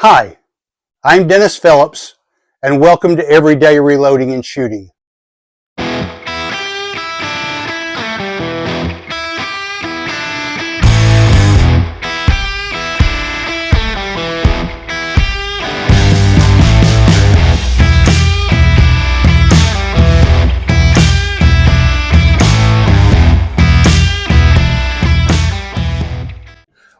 Hi, I'm Dennis Phillips, and welcome to Everyday Reloading and Shooting.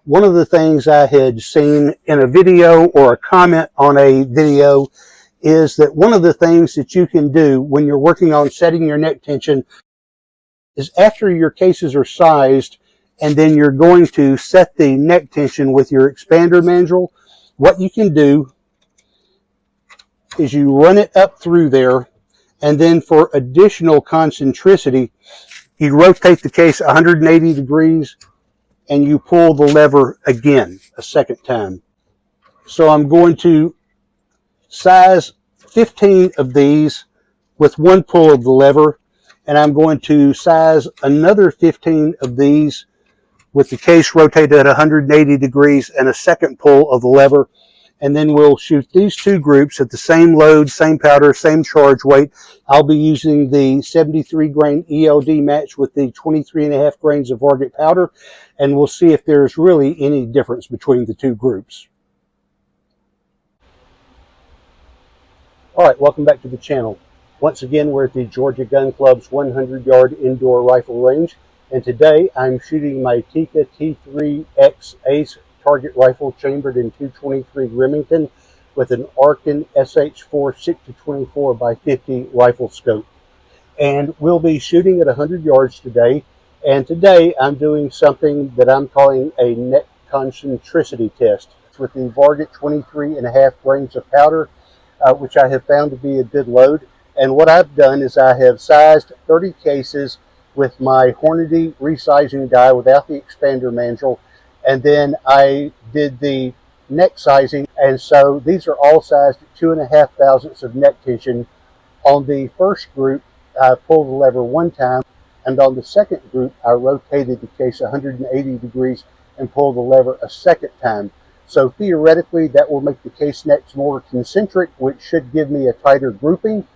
One of the things I had seen in a video or a comment on a video is that one of the things that you can do when you're working on setting your neck tension is after your cases are sized and then you're going to set the neck tension with your expander mandrel, what you can do is you run it up through there, and then for additional concentricity, you rotate the case 180 degrees and you pull the lever again a second time. So I'm going to size 15 of these with one pull of the lever, and I'm going to size another 15 of these with the case rotated at 180 degrees and a second pull of the lever. And then we'll shoot these two groups at the same load, same powder, same charge weight. I'll be using the 73 grain ELD match with the 23.5 grains of Varget powder, and we'll see if there's really any difference between the two groups. All right, welcome back to the channel. Once again, we're at the Georgia Gun Club's 100-yard indoor rifle range, and today I'm shooting my Tikka T3X Ace target rifle chambered in .223 Remington with an Arken SH4 6-24x50 rifle scope. And we'll be shooting at 100 yards today. And today I'm doing something that I'm calling a neck concentricity test. It's with the Varget 23.5 grains of powder, which I have found to be a good load. And what I've done is I have sized 30 cases with my Hornady resizing die without the expander mandrel. And then I did the neck sizing, and so these are all sized at 2.5 thousandths of neck tension. On the first group, I pulled the lever one time, and on the second group, I rotated the case 180 degrees and pulled the lever a second time. So theoretically, that will make the case necks more concentric, which should give me a tighter grouping.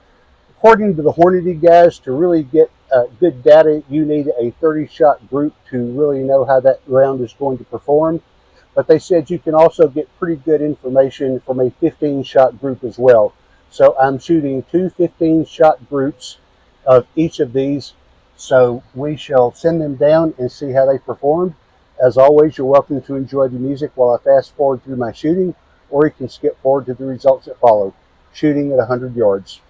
According to the Hornady guys, to really get good data, you need a 30-shot group to really know how that round is going to perform. But they said you can also get pretty good information from a 15-shot group as well. So I'm shooting two 15-shot groups of each of these. So we shall send them down and see how they perform. As always, you're welcome to enjoy the music while I fast forward through my shooting, or you can skip forward to the results that follow. Shooting at 100 yards.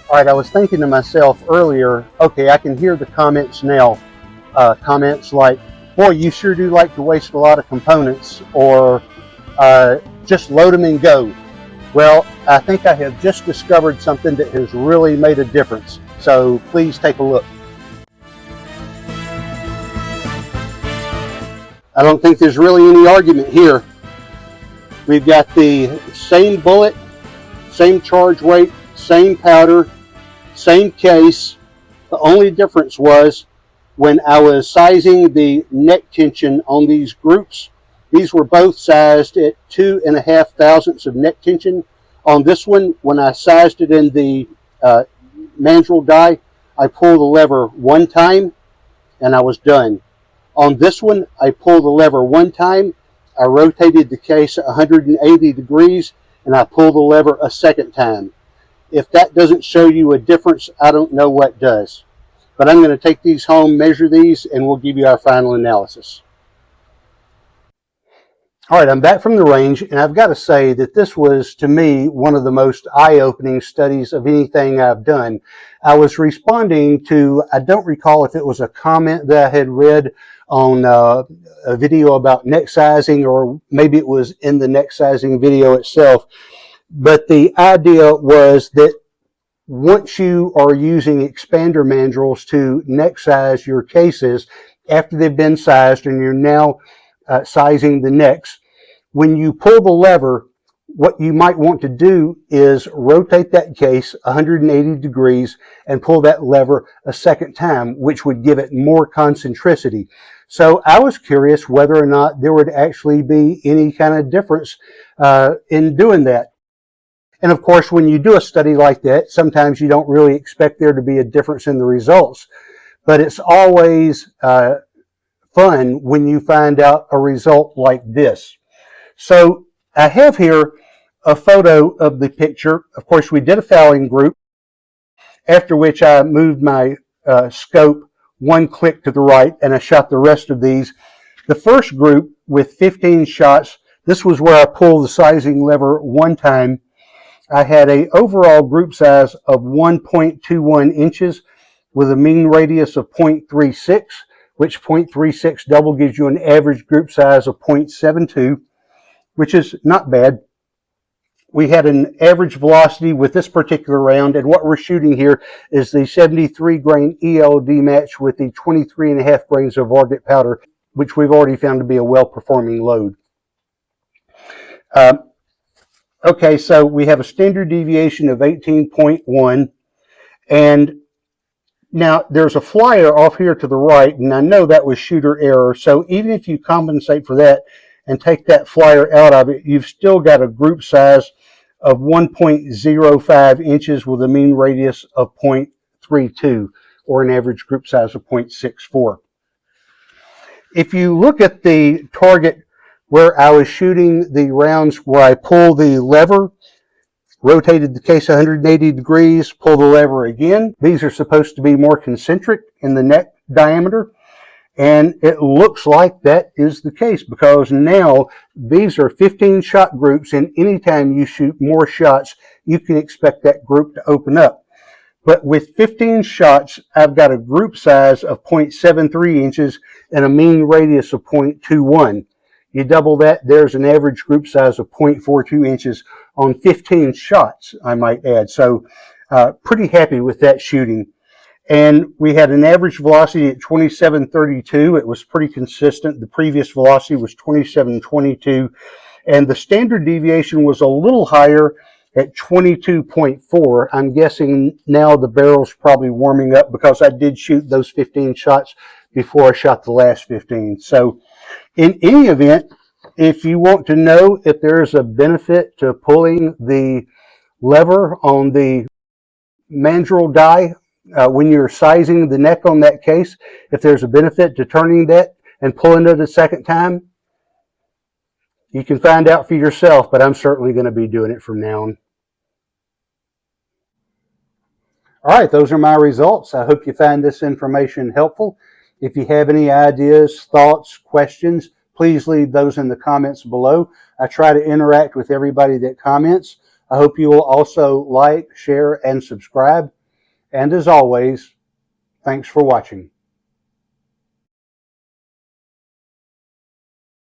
All right, I was thinking to myself earlier, okay, I can hear the comments now. Comments like, boy, you sure do like to waste a lot of components, or just load them and go. Well, I think I have just discovered something that has really made a difference. So please take a look. I don't think there's really any argument here. We've got the same bullet, same charge weight, same powder, same case. The only difference was when I was sizing the neck tension on these groups, These were both sized at 2.5 thousandths of neck tension. On this one, when I sized it in the mandrel die, I pulled the lever one time and I was done. On this one, I pulled the lever one time, I rotated the case 180 degrees, and I pulled the lever a second time. If that doesn't show you a difference, I don't know what does. But I'm going to take these home, measure these, and we'll give you our final analysis. All right, I'm back from the range, and I've got to say that this was, to me, one of the most eye-opening studies of anything I've done. I was responding to, I don't recall if it was a comment that I had read on a video about neck sizing, or maybe it was in the neck sizing video itself. But the idea was that once you are using expander mandrels to neck size your cases after they've been sized and you're now sizing the necks, when you pull the lever, what you might want to do is rotate that case 180 degrees and pull that lever a second time, which would give it more concentricity. So I was curious whether or not there would actually be any kind of difference in doing that. And of course, when you do a study like that, sometimes you don't really expect there to be a difference in the results. But it's always fun when you find out a result like this. So I have here a photo of the picture. Of course, we did a fouling group, after which I moved my scope one click to the right, and I shot the rest of these. The first group with 15 shots, this was where I pulled the sizing lever one time. I had an overall group size of 1.21 inches with a mean radius of 0.36, which 0.36 double gives you an average group size of 0.72, which is not bad. We had an average velocity with this particular round, and what we're shooting here is the 73 grain ELD match with the 23.5 grains of Varget powder, which we've already found to be a well-performing load. Okay, so we have a standard deviation of 18.1, and now there's a flyer off here to the right, and I know that was shooter error, so even if you compensate for that and take that flyer out of it, you've still got a group size of 1.05 inches with a mean radius of 0.32, or an average group size of 0.64. If you look at the target where I was shooting the rounds, where I pulled the lever, rotated the case 180 degrees, pull the lever again. These are supposed to be more concentric in the neck diameter. And it looks like that is the case, because now these are 15 shot groups, and anytime you shoot more shots, you can expect that group to open up. But with 15 shots, I've got a group size of 0.73 inches and a mean radius of 0.21. You double that, there's an average group size of 0.42 inches on 15 shots, I might add. So pretty happy with that shooting. And we had an average velocity at 27.32. It was pretty consistent. The previous velocity was 27.22. And the standard deviation was a little higher at 22.4. I'm guessing now the barrel's probably warming up, because I did shoot those 15 shots before I shot the last 15. So in any event, if you want to know if there's a benefit to pulling the lever on the mandrel die, when you're sizing the neck on that case, if there's a benefit to turning that and pulling it a second time, you can find out for yourself, but I'm certainly going to be doing it from now on. All right, those are my results. I hope you find this information helpful. If you have any ideas, thoughts, questions, please leave those in the comments below. I try to interact with everybody that comments. I hope you will also like, share, and subscribe. And as always, thanks for watching.